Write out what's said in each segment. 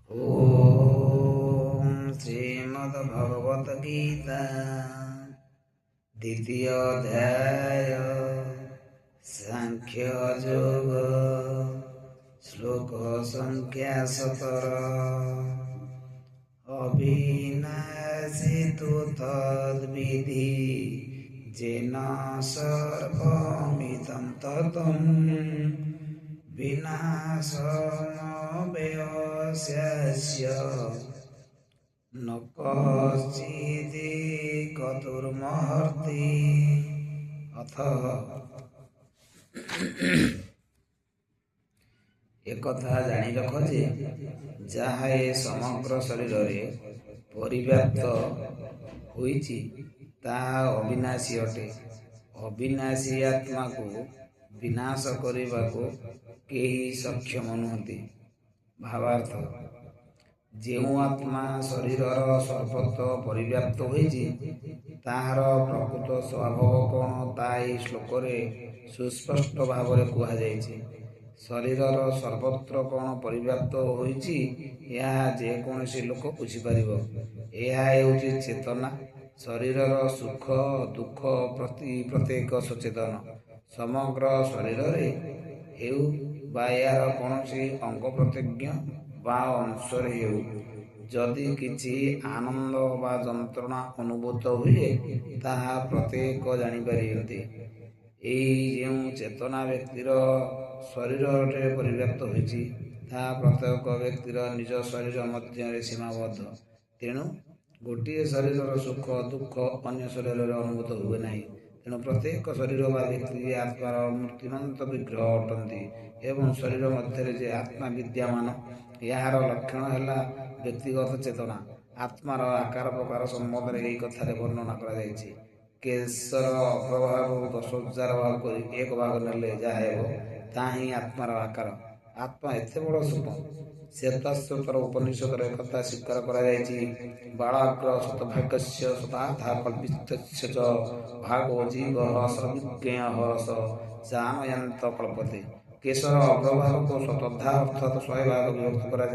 ओम श्रीमद्भगवत गीता द्वितीय अध्याय सांख्य योग श्लोक संख्या 17। अविनाशी तु तद्विधि जेन सर्वमिदं ततं विनाशमव्ययस्य न कश्चिदुर्महर्ति। अथ एकथा जानी रख जे जहा ए समग्र शरीर परिव्याप्त होइछि ताहा अविनाशी अटे। अविनाशी आत्मा को विनाश करने को केही सक्षम नुहति। भावार्थ, जेउ आत्मा शरीरर सर्वत्र परिव्याप्त होइछि ताहार प्रकृत स्वभाव कौन ताई श्लोक सुस्पष्ट भाव कह जाइछि। शरीरर सर्वत्र कौन परिव्याप्त होइछि यह जेकोसी लोक बुझिपारिब। यह हेउछि चेतना। शरीरर सुख दुख प्रति प्रत्येक सचेतन। समग्र शरीर हेउ बा यार कौनसी अंग प्रत्यंग बा अंशर हेउ जदि किछि आनंद बा जंत्रणा अनुभूत हुए ताहा प्रत्येक जानिपारती। एई चेतना व्यक्तिर शरीर परिव्याप्त होइछि ताहा प्रत्येक व्यक्तिर निज शरीर मध्य सीमाबद्ध। तेणु गोटे शरीर सुख दुख अन्य शरीर अनुभूत हुए नहीं। तेणु प्रत्येक शरीर बा व्यक्ति आत्मार मूर्तिमंत विग्रह अटंती एवं शरीर मध्य जे आत्मा विद्यमान यार लक्षण है व्यक्तिगत चेतना। आत्मार आकार प्रकार संबंध में यही कथार वर्णना कर केशर अग्रभाग 10,000 भाग कर एक भाग नेले जहाँ ही आत्मार आकार। आत्मा एते बड़ सूक्ष्म श्वेताश्वतर उपनिषद कथा स्वीकार कर बालाग्र शतभागस्य शताधा कल्पितस्य च भागो जीव सर्वज्ञ स जानयंत कल्पते। केशर अग्रभाग को शतधा अर्थात 100 भाग विभक्त करा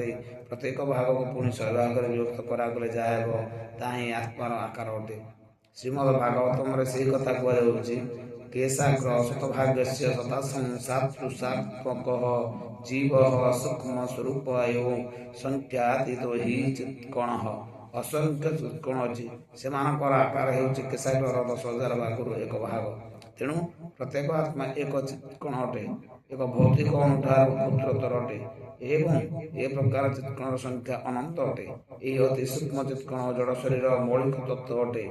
प्रत्येक भाग को पुणी 100 भाग विभक्त करागले जाएगा ताही आत्मार आकार अटे। श्रीमद् भागवतम से कथा कहुच्छी केशाग्र शतभागस्य शतात्मक जीव सूक्ष्म स्वरूप एवं संख्यातीत ही चित्कण असंख्य चित्कण अच्छी से आकार होउछि केशाग्र 10,000 भाग एक भाग। तेणु प्रत्येक आत्मा एक चित्कण अटे। एक भौतिक अणुठार क्षुद्रतर अटे एवं ए प्रकार चित्कण संख्या अनंत अटे। यही अति सूक्ष्म चित्कण जड़ शरीर मौलिक तत्व अटे।